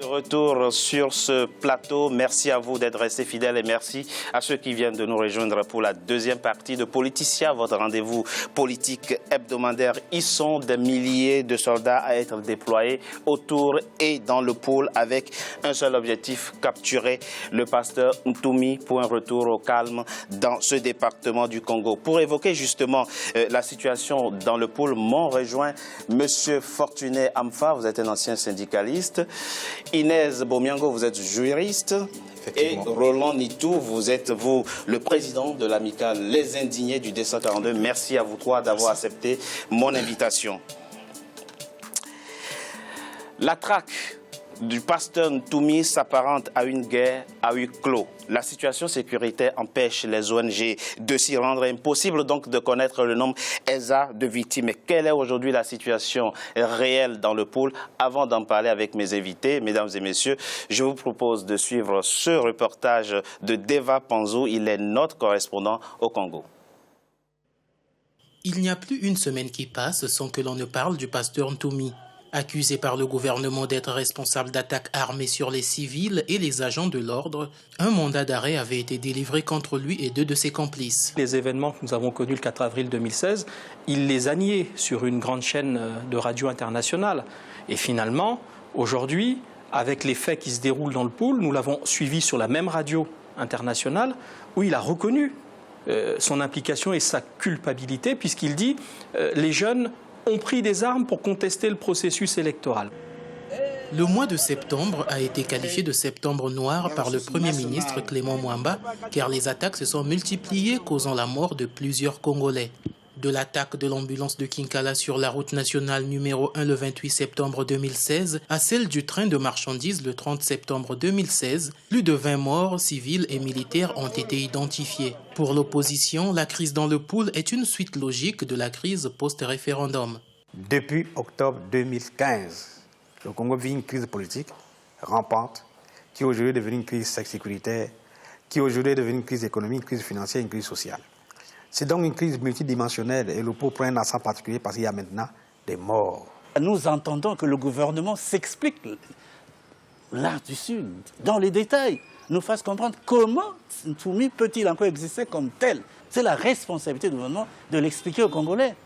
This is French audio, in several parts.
Retour sur ce plateau. Merci à vous d'être restés fidèles et merci à ceux qui viennent de nous rejoindre pour la deuxième partie de Politicien, votre rendez-vous politique hebdomadaire. Ils sont des milliers de soldats à être déployés autour et dans le pôle avec un seul objectif, capturer le pasteur Ntoumi pour un retour au calme dans ce département du Congo. Pour évoquer justement la situation dans le pôle, m'ont rejoint M. Fortuné Amfa, vous êtes un ancien syndicaliste. Inès Bomiango, vous êtes juriste. Et Roland Nitou, vous êtes le président de l'amicale Les Indignés du D142. Merci à vous trois d'avoir accepté mon invitation. La traque du pasteur Ntoumi s'apparente à une guerre à huis clos. La situation sécuritaire empêche les ONG de s'y rendre. Impossible donc de connaître le nombre exact de victimes. Mais quelle est aujourd'hui la situation réelle dans le pôle? Avant d'en parler avec mes invités, mesdames et messieurs, je vous propose de suivre ce reportage de Deva Panzo. Il est notre correspondant au Congo. Il n'y a plus une semaine qui passe sans que l'on ne parle du pasteur Ntoumi. Accusé par le gouvernement d'être responsable d'attaques armées sur les civils et les agents de l'ordre, un mandat d'arrêt avait été délivré contre lui et 2 de ses complices. Les événements que nous avons connus le 4 avril 2016, il les a niés sur une grande chaîne de radio internationale. Et finalement, aujourd'hui, avec les faits qui se déroulent dans le pôle, nous l'avons suivi sur la même radio internationale où il a reconnu son implication et sa culpabilité puisqu'il dit les jeunes ont pris des armes pour contester le processus électoral. Le mois de septembre a été qualifié de septembre noir par le Premier ministre Clément Mwamba, car les attaques se sont multipliées, causant la mort de plusieurs Congolais. De l'attaque de l'ambulance de Kinkala sur la route nationale numéro 1 le 28 septembre 2016 à celle du train de marchandises le 30 septembre 2016, plus de 20 morts civils et militaires ont été identifiés. Pour l'opposition, la crise dans le pôle est une suite logique de la crise post-référendum. Depuis octobre 2015, le Congo vit une crise politique rampante qui aujourd'hui est devenue une crise sécuritaire, qui aujourd'hui est devenue une crise économique, une crise financière, une crise sociale. C'est donc une crise multidimensionnelle et le pôle prend un accent particulier parce qu'il y a maintenant des morts. Nous entendons que le gouvernement s'explique l'art du Sud, dans les détails, nous fasse comprendre comment Ntoumi peut-il encore exister comme tel. C'est la responsabilité du gouvernement de l'expliquer aux Congolais.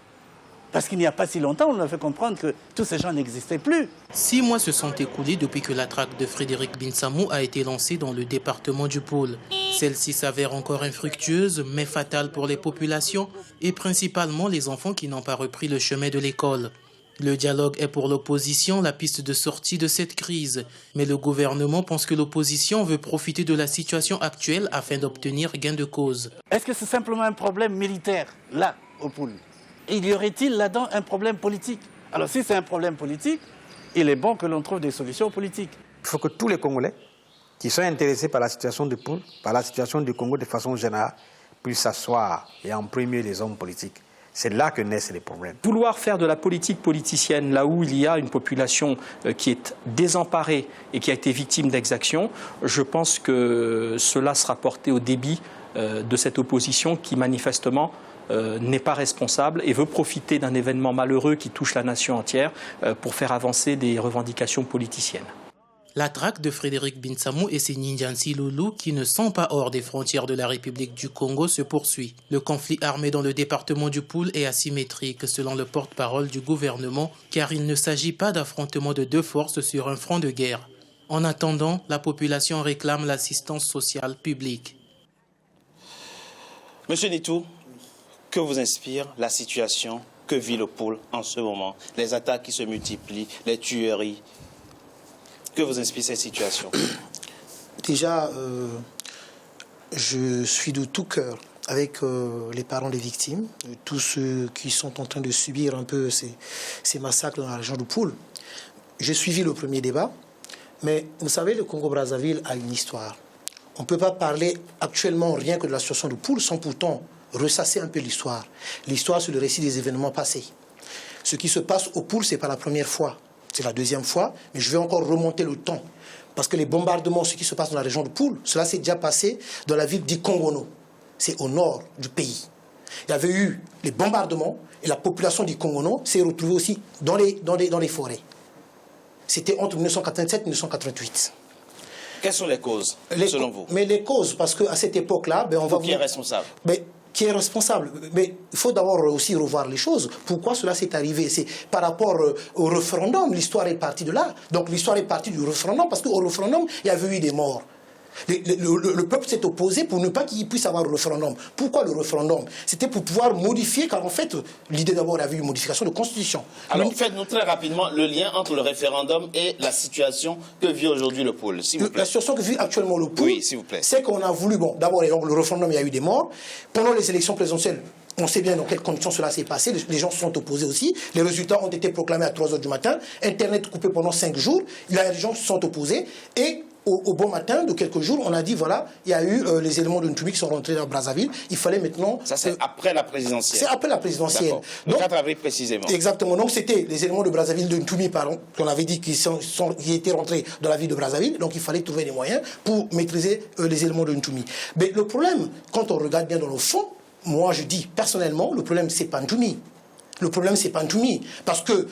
Parce qu'il n'y a pas si longtemps, on a fait comprendre que tous ces gens n'existaient plus. 6 mois se sont écoulés depuis que la traque de Frédéric Binsamou a été lancée dans le département du pôle. Celle-ci s'avère encore infructueuse, mais fatale pour les populations et principalement les enfants qui n'ont pas repris le chemin de l'école. Le dialogue est pour l'opposition la piste de sortie de cette crise. Mais le gouvernement pense que l'opposition veut profiter de la situation actuelle afin d'obtenir gain de cause. Est-ce que c'est simplement un problème militaire, là, au pôle? Il y aurait-il là-dedans un problème politique? Alors si c'est un problème politique, il est bon que l'on trouve des solutions politiques. Il faut que tous les Congolais qui sont intéressés par la situation du pôle, par la situation du Congo de façon générale, puissent s'asseoir et en premier les hommes politiques. C'est là que naissent les problèmes. Vouloir faire de la politique politicienne là où il y a une population qui est désemparée et qui a été victime d'exactions, je pense que cela sera porté au débit de cette opposition qui manifestement n'est pas responsable et veut profiter d'un événement malheureux qui touche la nation entière pour faire avancer des revendications politiciennes. La traque de Frédéric Binsamou et ses Ninjansi Loulou, qui ne sont pas hors des frontières de la République du Congo, se poursuit. Le conflit armé dans le département du Pôle est asymétrique, selon le porte-parole du gouvernement, car il ne s'agit pas d'affrontement de 2 forces sur un front de guerre. En attendant, la population réclame l'assistance sociale publique. Monsieur Nitou, que vous inspire la situation que vit le pôle en ce moment? Les attaques qui se multiplient, les tueries. Que vous inspire cette situation? Déjà, je suis de tout cœur avec les parents des victimes, tous ceux qui sont en train de subir un peu ces massacres dans la région du Pôle. J'ai suivi le premier débat, mais vous savez, le Congo-Brazzaville a une histoire. On ne peut pas parler actuellement rien que de la situation du Pôle sans pourtant ressasser un peu l'histoire. L'histoire, c'est le récit des événements passés. Ce qui se passe au Pôle, ce n'est pas la première fois. C'est la deuxième fois, mais je vais encore remonter le temps. Parce que les bombardements, ce qui se passe dans la région du Pôle, cela s'est déjà passé dans la ville d'Ikongono. C'est au nord du pays. Il y avait eu les bombardements et la population d'Ikongono s'est retrouvée aussi dans les forêts. c'était entre 1987 et 1988. Quelles sont les causes, selon vous? Mais les causes, parce qu'à cette époque-là, ben, on va... Qui est responsable? Qui est responsable. Mais il faut d'abord aussi revoir les choses. Pourquoi cela s'est arrivé? C'est par rapport au référendum. L'histoire est partie de là. Donc l'histoire est partie du référendum parce qu'au référendum, il y avait eu des morts. Le peuple s'est opposé pour ne pas qu'il puisse avoir le référendum. Pourquoi le référendum? C'était pour pouvoir modifier, car en fait, l'idée d'abord avait une modification de constitution. Alors, faites-nous très rapidement le lien entre le référendum et la situation que vit aujourd'hui le pôle, s'il vous plaît. La situation que vit actuellement le pôle, oui, s'il vous plaît, c'est qu'on a voulu, bon, d'abord, le référendum, il y a eu des morts. Pendant les élections présidentielles, on sait bien dans quelles conditions cela s'est passé. Les gens se sont opposés aussi. Les résultats ont été proclamés à 3 h du matin. Internet coupé pendant 5 jours. Les gens se sont opposés. Et au bon matin de quelques jours, on a dit, voilà, il y a eu les éléments de Ntoumi qui sont rentrés dans Brazzaville. Il fallait maintenant... Ça, c'est après la présidentielle. C'est après la présidentielle. Le 4 avril précisément. Exactement. Donc, c'était les éléments de Brazzaville, de Ntoumi, pardon, qu'on avait dit qui étaient rentrés dans la ville de Brazzaville. Donc, il fallait trouver des moyens pour maîtriser les éléments de Ntoumi. Mais le problème, quand on regarde bien dans le fond, moi, je dis personnellement, le problème, c'est pas Ntoumi. Le problème, c'est pas Ntoumi. Parce que,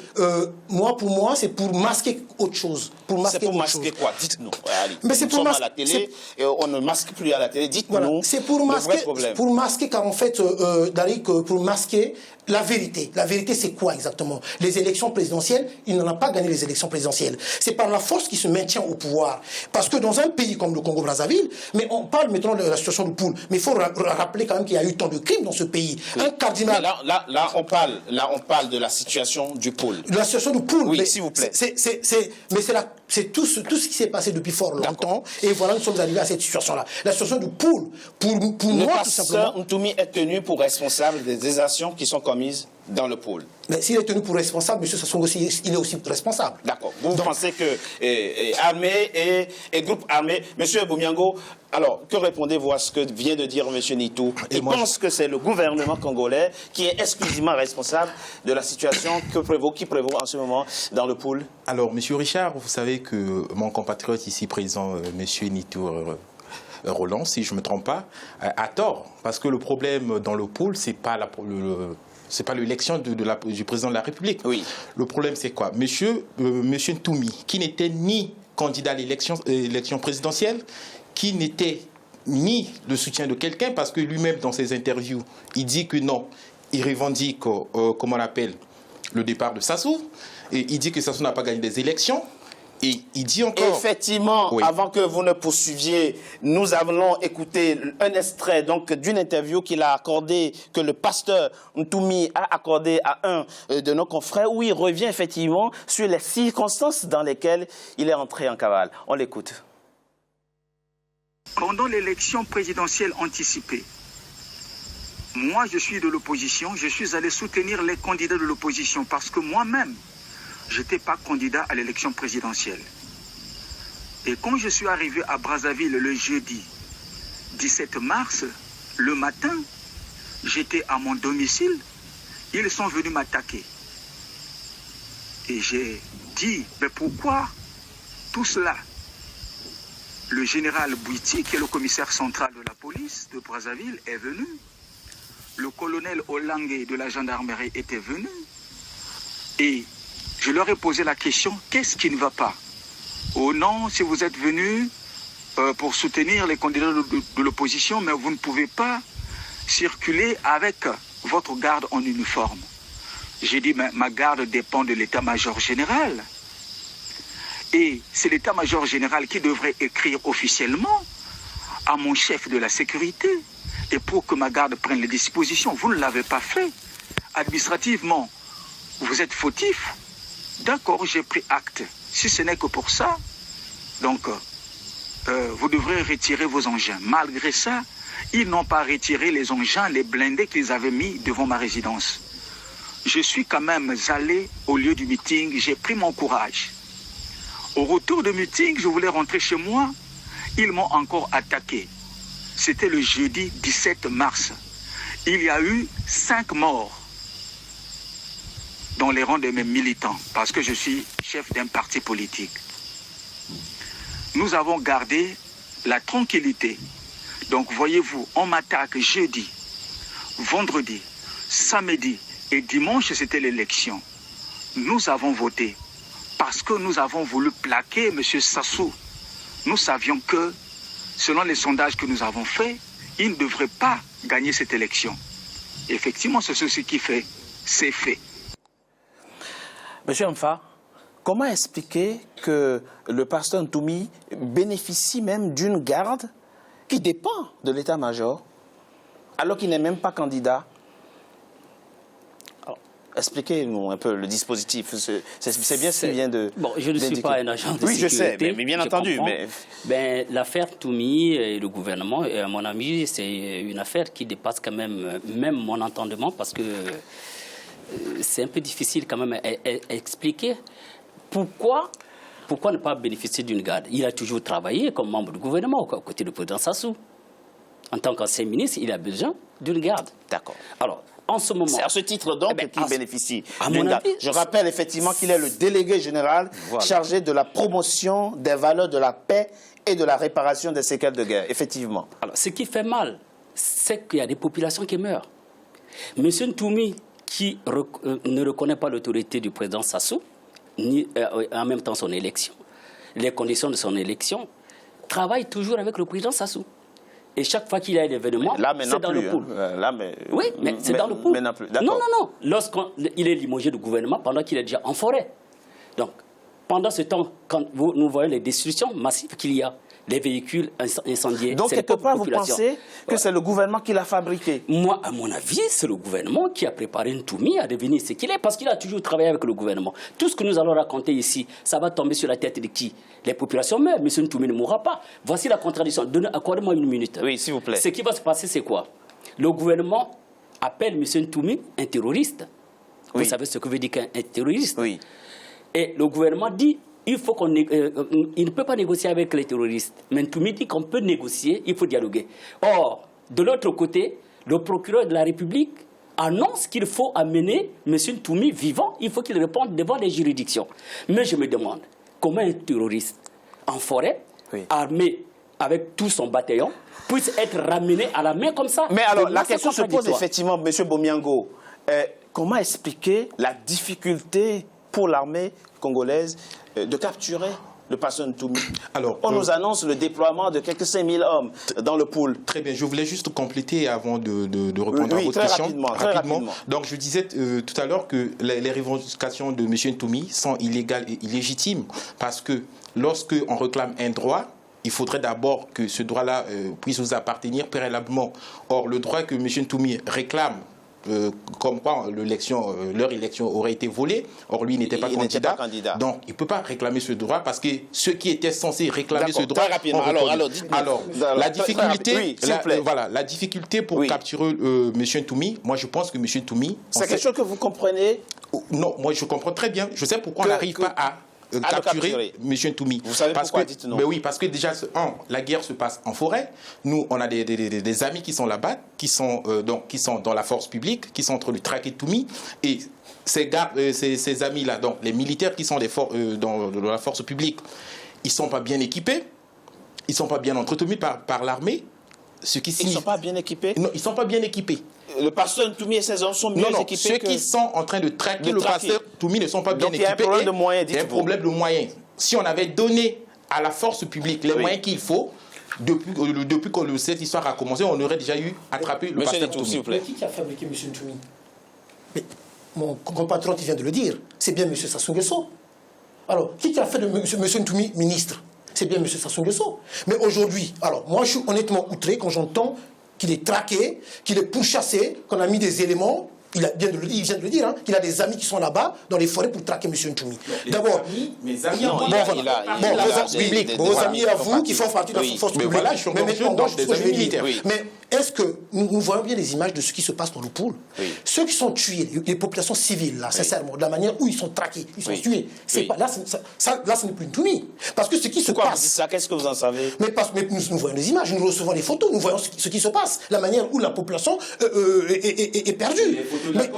pour moi, c'est pour masquer autre chose. C'est pour masquer quoi? Dites-nous. Mais c'est pour masquer. À la télé, et on ne masque plus à la télé. Dites-nous. Voilà. C'est pour masquer, car en fait, pour masquer la vérité. La vérité, c'est quoi exactement? Les élections présidentielles, il n'en a pas gagné les élections présidentielles. C'est par la force qui se maintient au pouvoir. Parce que dans un pays comme le Congo-Brazzaville, mais on parle maintenant de la situation du pôle, mais il faut rappeler quand même qu'il y a eu tant de crimes dans ce pays. Oui. Un cardinal... Là, on parle de la situation du pôle. De la situation du pôle. Oui, s'il vous plaît. C'est tout ce qui s'est passé depuis fort longtemps. Et voilà, nous sommes arrivés à cette situation-là. La situation du pôle, pour moi, tout simplement... Le Ntoumi est tenu pour responsable des actions qui sont commises dans le pôle. Mais s'il est tenu pour responsable, M. Sassou Nguesso, il est aussi responsable. D'accord. Vous pensez que armée et groupe armé, M. Boumiango, alors que répondez-vous à ce que vient de dire M. Nitou? Il pense que c'est le gouvernement congolais qui est exclusivement responsable de la situation qui prévaut en ce moment dans le pôle? Alors, M. Richard, vous savez que mon compatriote ici présent, M. Nitou Roland, si je ne me trompe pas, a tort. Parce que le problème dans le pôle, c'est pas l'élection du président de la République. Oui. Le problème, c'est quoi? Monsieur Ntoumi, qui n'était ni candidat à l'élection présidentielle, qui n'était ni le soutien de quelqu'un, parce que lui-même, dans ses interviews, il dit que non, il revendique, comment on appelle, le départ de Sassou, et il dit que Sassou n'a pas gagné des élections. Et il dit encore... Effectivement, oui. Avant que vous ne poursuiviez, nous allons écouter un extrait d'une interview qu'il a accordé, que le pasteur Ntoumi a accordé à un de nos confrères, où il revient effectivement sur les circonstances dans lesquelles il est entré en cavale. On l'écoute. Pendant l'élection présidentielle anticipée, moi je suis de l'opposition, je suis allé soutenir les candidats de l'opposition parce que moi-même, je n'étais pas candidat à l'élection présidentielle. Et quand je suis arrivé à Brazzaville le jeudi 17 mars, le matin, j'étais à mon domicile, ils sont venus m'attaquer. Et j'ai dit, mais pourquoi tout cela? Le général Bouiti, qui est le commissaire central de la police de Brazzaville, est venu. Le colonel Olangue de la gendarmerie était venu. Et je leur ai posé la question, qu'est-ce qui ne va pas? Oh non, si vous êtes venus pour soutenir les candidats de l'opposition, mais vous ne pouvez pas circuler avec votre garde en uniforme. J'ai dit, mais ma garde dépend de l'état-major général. Et c'est l'état-major général qui devrait écrire officiellement à mon chef de la sécurité et pour que ma garde prenne les dispositions. Vous ne l'avez pas fait. Administrativement, vous êtes fautif. D'accord, j'ai pris acte. Si ce n'est que pour ça, donc vous devrez retirer vos engins. Malgré ça, ils n'ont pas retiré les engins, les blindés qu'ils avaient mis devant ma résidence. Je suis quand même allé au lieu du meeting, j'ai pris mon courage. Au retour du meeting, je voulais rentrer chez moi. Ils m'ont encore attaqué. C'était le jeudi 17 mars. Il y a eu 5 morts dans les rangs de mes militants, parce que je suis chef d'un parti politique. Nous avons gardé la tranquillité. Donc, voyez-vous, on m'attaque jeudi, vendredi, samedi et dimanche, c'était l'élection. Nous avons voté parce que nous avons voulu plaquer M. Sassou. Nous savions que, selon les sondages que nous avons faits, il ne devrait pas gagner cette élection. Effectivement, c'est ce qui fait, c'est fait. Monsieur Amfa, comment expliquer que le pasteur Ntoumi bénéficie même d'une garde qui dépend de l'état-major, alors qu'il n'est même pas candidat? Expliquez-nous un peu le dispositif. C'est bien ce qui vient de... Bon, je ne suis pas un agent de sécurité. Oui, je sais, mais bien entendu. Mais l'affaire Ntoumi et le gouvernement, à mon avis, c'est une affaire qui dépasse quand même mon entendement, parce que c'est un peu difficile quand même à expliquer pourquoi ne pas bénéficier d'une garde. Il a toujours travaillé comme membre du gouvernement aux côtés du président Sassou. En tant qu'ancien ministre, il a besoin d'une garde. D'accord. Alors, en ce moment... C'est à ce titre donc qu'il bénéficie d'une garde. Je rappelle effectivement qu'il est le délégué général chargé de la promotion des valeurs de la paix et de la réparation des séquelles de guerre, effectivement. Alors, ce qui fait mal, c'est qu'il y a des populations qui meurent. Monsieur Ntoumi, qui ne reconnaît pas l'autorité du président Sassou, ni en même temps son élection, les conditions de son élection, travaille toujours avec le président Sassou. Et chaque fois qu'il y a un événement, c'est dans le pool. Oui, mais c'est dans le pool. Non. Lorsqu'il est limogé du gouvernement, pendant qu'il est déjà en forêt. Donc, pendant ce temps, quand nous voyons les destructions massives qu'il y a, les véhicules incendiés. Donc, quelque part, vous pensez que c'est le gouvernement qui l'a fabriqué? Moi, à mon avis, c'est le gouvernement qui a préparé Ntoumi à devenir ce qu'il est, parce qu'il a toujours travaillé avec le gouvernement. Tout ce que nous allons raconter ici, ça va tomber sur la tête de qui? Les populations meurent, M. Ntoumi ne mourra pas. Voici la contradiction. Accordez-moi une minute. Oui, s'il vous plaît. Ce qui va se passer, c'est quoi? Le gouvernement appelle M. Ntoumi un terroriste. Vous savez ce que veut dire qu'un terroriste? Oui. Et le gouvernement dit... il ne peut pas négocier avec les terroristes. Mais Ntoumi dit qu'on peut négocier, il faut dialoguer. Or, de l'autre côté, le procureur de la République annonce qu'il faut amener M. Ntoumi vivant, il faut qu'il réponde devant les juridictions. Mais je me demande, comment un terroriste en forêt, armé avec tout son bataillon, puisse être ramené à la main comme ça? Mais alors, la question se pose effectivement, M. Bomiango, comment expliquer la difficulté pour l'armée congolaise de capturer le pasteur Ntoumi? Alors, on nous annonce le déploiement de quelques 5000 hommes dans le pool. Très bien, je voulais juste compléter avant de répondre à votre question. Très rapidement. Donc je disais tout à l'heure que les revendications de M. Ntoumi sont illégales et illégitimes, parce que lorsqu'on réclame un droit, il faudrait d'abord que ce droit-là puisse vous appartenir préalablement. Or, le droit que M. Ntoumi réclame, comme quoi leur élection aurait été volée. Or, lui n'était pas candidat. Donc, il ne peut pas réclamer ce droit, parce que ceux qui étaient censés réclamer ce droit... Très rapidement. Alors, la difficulté, la difficulté pour capturer M. Ntoumi, moi je pense que M. Ntoumi... C'est quelque chose que vous comprenez? Non, moi je comprends très bien. Je sais pourquoi on n'arrive pas à capturer M. Ntoumi. Vous savez pourquoi dites non? Oui, parce que déjà, la guerre se passe en forêt. Nous, on a des amis qui sont là-bas, qui sont dans la force publique, qui sont en train de traquer Ntoumi. Et ces amis-là, donc les militaires qui sont dans la force publique, ils ne sont pas bien équipés, ils ne sont pas bien entretenus par l'armée. Ils ne sont pas bien équipés? Non, ils ne sont pas bien équipés. Le pasteur Ntoumi et ses hommes sont mieux équipés ceux qui sont en train de traquer le pasteur Ntoumi ne sont pas bien équipés. Donc il y a un problème de moyens, il y a un problème de moyens. Si on avait donné à la force publique les moyens qu'il faut, depuis que cette histoire a commencé, on aurait déjà eu attrapé le pasteur Ntoumi. Mais qui a fabriqué M. Ntoumi? Mais mon compatriote vient de le dire, c'est bien M. Sassou Nguesso. Alors, qui a fait de M. Ntoumi ministre? C'est bien M. Sassou Nguesso. Mais aujourd'hui, alors moi je suis honnêtement outré quand j'entends qu'il est traqué, qu'il est pourchassé, qu'on a mis des éléments. Il vient de le dire, qu'il a des amis qui sont là-bas dans les forêts pour traquer M. Ntoumi. D'abord, vos amis à vous qui font partie de la force publique. Mais est-ce que nous voyons bien les images de ce qui se passe dans le pool? Ceux qui sont tués, les populations civiles, là, sincèrement, de la manière où ils sont traqués, ils sont tués. Là, ce n'est plus Ntoumi. Parce que ce qui se passe... Pourquoi vous dites ça? Qu'est-ce que vous en savez? Mais nous voyons les images, nous recevons les photos, nous voyons ce qui se passe, la manière où la population est perdue. Mais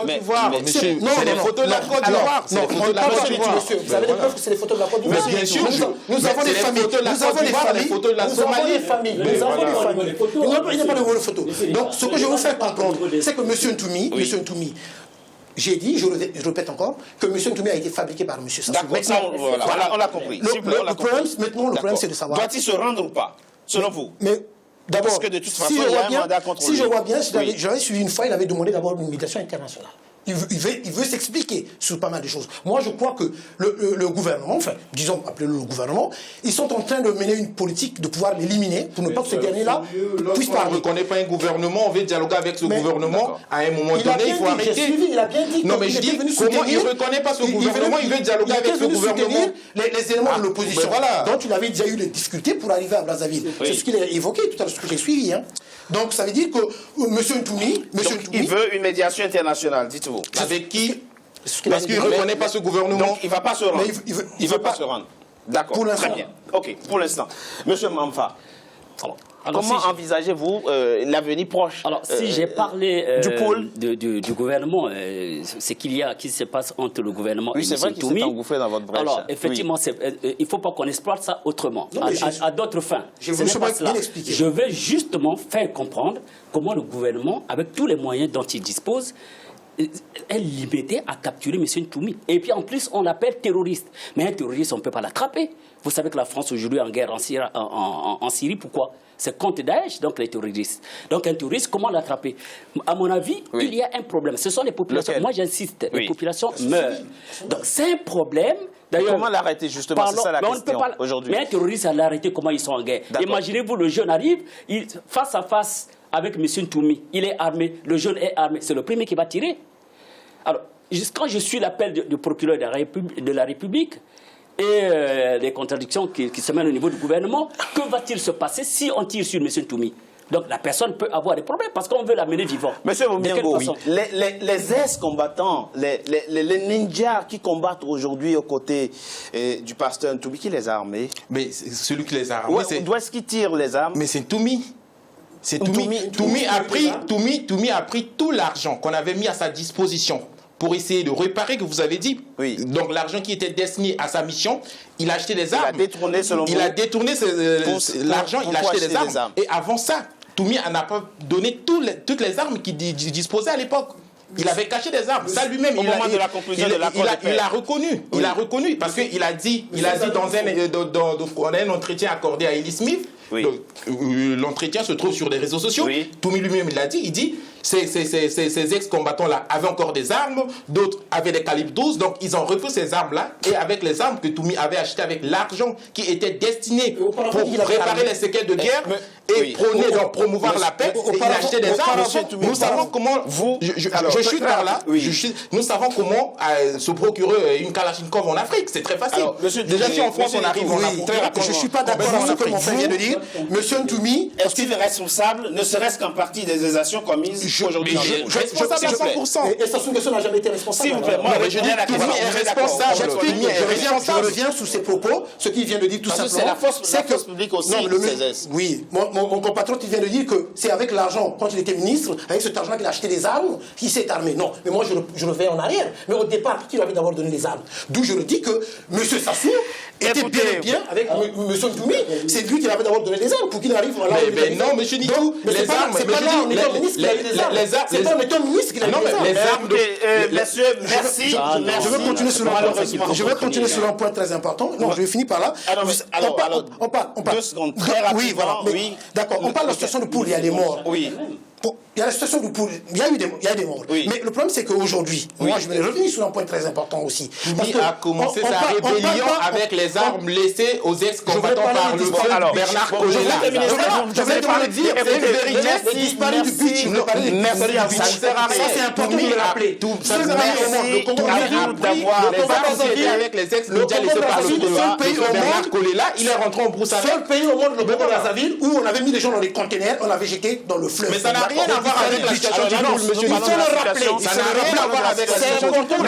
c'est les photos de la Côte d'Ivoire. Vous avez des preuves que c'est les photos de la Côte d'Ivoire? Bien sûr. Nous avons les familles. Nous avons les photos de la Somalie. Il n'y a pas de vraies photos. Donc, ce que je veux faire comprendre, c'est que M. Ntoumi, j'ai dit, je répète encore, que M. Ntoumi a été fabriqué par M. Sassou. D'accord, ça, on l'a compris. Le problème, c'est de savoir... Doit-il se rendre ou pas, selon vous? Mais d'abord, parce que de toute façon, il y a un mandat contre lui. Si je vois bien, j'avais suivi une fois, il avait demandé d'abord une médiation internationale. Il veut s'expliquer sur pas mal de choses. Moi, je crois que le gouvernement, enfin, disons, appelez-le le gouvernement, ils sont en train de mener une politique de pouvoir l'éliminer pour ne pas que ce dernier-là puisse parler. On ne reconnaît pas un gouvernement, on veut dialoguer avec ce gouvernement. À un moment donné, il faut arrêter. Il a bien dit. Non, mais je dis, comment il ne reconnaît pas ce gouvernement, il veut dialoguer avec ce gouvernement. Les éléments de l'opposition, dont il avait déjà eu des difficultés pour arriver à Brazzaville. C'est ce qu'il a évoqué tout à l'heure, ce que j'ai suivi. Donc, ça veut dire que M. Ntoumi... il veut une médiation internationale, dites-vous. Avec qui? Parce qu'il ne reconnaît pas ce gouvernement. Donc, il ne va pas se rendre. Il ne veut pas se rendre. D'accord, très bien. OK, pour l'instant. Monsieur Mamfa, comment envisagez-vous l'avenir proche? Alors, si j'ai parlé du pôle du gouvernement, ce qui se passe entre le gouvernement et M. Toumi. Oui, c'est vrai qu'il s'est engouffré dans votre brèche. Alors, effectivement, il ne faut pas qu'on exploite ça autrement, à d'autres fins. Je vais justement faire comprendre comment le gouvernement, avec tous les moyens dont il dispose, est limité à capturer M. Ntoumi. Et puis en plus, on l'appelle terroriste. Mais un terroriste, on ne peut pas l'attraper. Vous savez que la France aujourd'hui est en guerre en Syrie. Pourquoi? C'est contre Daesh, donc les terroristes. Donc un terroriste, comment l'attraper? À mon avis, il y a un problème. Ce sont les populations. Moi, j'insiste, les populations meurent. Donc c'est un problème. Comment l'arrêter justement? C'est ça la question aujourd'hui. Mais un terroriste, à l'arrêter, comment ils sont en guerre? Imaginez-vous, le jeune arrive, face à face avec M. Ntoumi, il est armé, le jeune est armé, c'est le premier qui va tirer. Alors, quand je suis l'appel du procureur de la République et les contradictions qui se mènent au niveau du gouvernement, que va-t-il se passer si on tire sur M. Ntoumi? Donc la personne peut avoir des problèmes parce qu'on veut l'amener vivant. Monsieur Momiengo, les ex-combattants, les ninjas qui combattent aujourd'hui aux côtés du pasteur Ntoumi, qui les a armés? Mais celui qui les a armés, d'où est-ce qu'il tire les armes? Mais c'est Ntoumi. Ntoumi a pris tout l'argent qu'on avait mis à sa disposition pour essayer de réparer, que vous avez dit. Oui. Donc l'argent qui était destiné à sa mission, il a acheté des armes. Il a détourné l'argent, il a acheté des armes. Et avant ça, Ntoumi n'a pas donné toutes les armes qu'il disposait à l'époque. Il avait caché des armes. Ça lui-même, il a reconnu. Il a reconnu parce qu'il a dit dans un entretien accordé à Ellie Smith. Oui. L'entretien se trouve sur les réseaux sociaux. Oui. Ntoumi lui-même l'a dit. Il dit ces ex-combattants-là avaient encore des armes, d'autres avaient des calibres 12, donc ils ont repris ces armes-là, et avec les armes que Ntoumi avait achetées avec l'argent qui était destiné pour réparer les séquelles de guerre et promouvoir la paix, et il a acheté des armes. Nous savons comment, je suis par là, nous savons comment se procurer une Kalachnikov en Afrique, c'est très facile. Déjà si en France on arrive, très rapidement. Je ne suis pas d'accord avec ce que mon frère vient de dire. Monsieur Ntoumi, est-ce qu'il est responsable, ne serait-ce qu'en partie des actions commises aujourd'hui? Responsable à 100%. Et Sassou Nguesso n'a jamais été responsable. S'il vous plaît, moi, je dis la question. Je reviens sur ses propos, ce qu'il vient de dire tout simplement. C'est la force publique aussi. Oui, mon compatriote vient de dire que c'est avec l'argent, quand il était ministre, avec cet argent qu'il a acheté des armes, qu'il s'est armé. Non, mais moi je reviens en arrière. Mais au départ, qui lui avait d'abord donné les armes? D'où je le dis que M. Sassou était bien avec M. Ntoumi. C'est lui qui avait d'abord donné les armes pour qu'il arrive là. Mais non, M. Nitou, les armes, c'est pas là, on est ministre qui a eu les armes. C'est pas en étant ministre qu'il a eu les armes. Messieurs, merci. Je vais continuer sur un point très important. Non, je vais finir par là. On parle. 2 secondes, très rapidement. Oui, d'accord. On parle de la situation de Poul, il y a des morts. Oui. Il y a la situation du Poul, il y a des morts. Oui. Mais le problème, c'est qu'aujourd'hui, moi, je vais revenir sur un point très important aussi. Ntoumi a commencé sa rébellion avec les armes laissées aux ex-combattants par le feu Bernard Kolela. Je vais te le dire, c'est une vérité. Les disparus du but, je veux parler des merci à vous. Ça, c'est important de le rappeler. Seul pays au monde, le Congo d'avoir les armes qui étaient avec les ex-médias laissés par le feu Bernard Kolela, il est rentré en Broussard. Seul pays au monde, le Congo Brazzaville, où on avait mis les gens dans les containers, on avait jeté dans le fleuve. Mais ça n'a rien à voir avec la situation du pool, monsieur. Il faut le rappeler. Ça n'a rien à voir avec la situation du pool.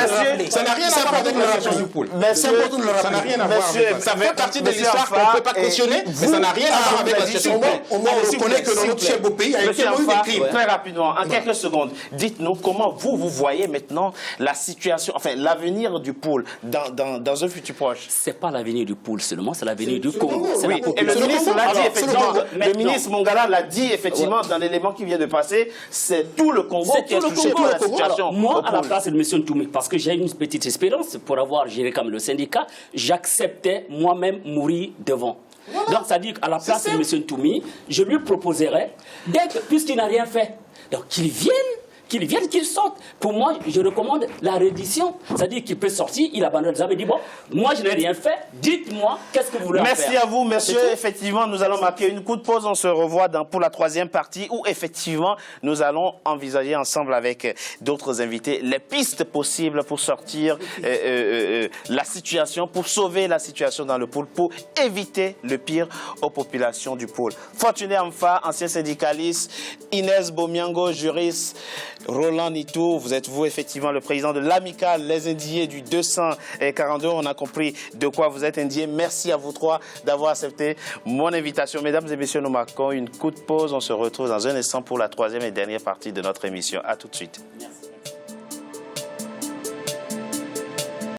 Ça n'a rien à voir avec la situation du pool. C'est important de le rappeler. Ça n'a rien à voir avec ça. Ça fait partie de l'histoire qu'on ne peut pas cautionner, mais ça n'a rien à voir avec la situation du pool. Au moins, on reconnaît que dans notre cher beau pays, il y a été eu des crimes. Très rapidement, en quelques secondes, dites-nous comment vous voyez maintenant la situation, enfin l'avenir du pool dans un futur proche. C'est pas l'avenir du pool seulement, c'est l'avenir du Congo. Oui, et le ministre l'a dit effectivement, le ministre Mongala l'a dit effectivement dans l'élément qui vient de passer, c'est tout le Congo qui est touché par la situation. Alors, moi, à la place de M. Ntoumi, parce que j'ai une petite espérance pour avoir géré comme le syndicat, j'acceptais moi-même mourir devant. Voilà. Donc, ça dit qu'à la place de M. Ntoumi, je lui proposerais, puisqu'il n'a rien fait, donc qu'il vienne, qu'il sorte. Pour moi, je recommande la reddition. C'est-à-dire qu'il peut sortir, il abandonne. Vous avez dit, bon, moi je n'ai rien fait, dites-moi, qu'est-ce que vous voulez faire. Merci à vous, messieurs. Effectivement, nous allons marquer une courte pause. On se revoit pour la troisième partie où, effectivement, nous allons envisager ensemble avec d'autres invités les pistes possibles pour sortir la situation, pour sauver la situation dans le pôle, pour éviter le pire aux populations du pôle. Fortuné Amfa, ancien syndicaliste, Inès Bomiango, juriste, Roland Nito, vous êtes vous effectivement le président de l'amicale Les Indignés du 242. On a compris de quoi vous êtes indigné. Merci à vous trois d'avoir accepté mon invitation. Mesdames et messieurs, nous marquons une courte pause. On se retrouve dans un instant pour la troisième et dernière partie de notre émission. À tout de suite. Merci.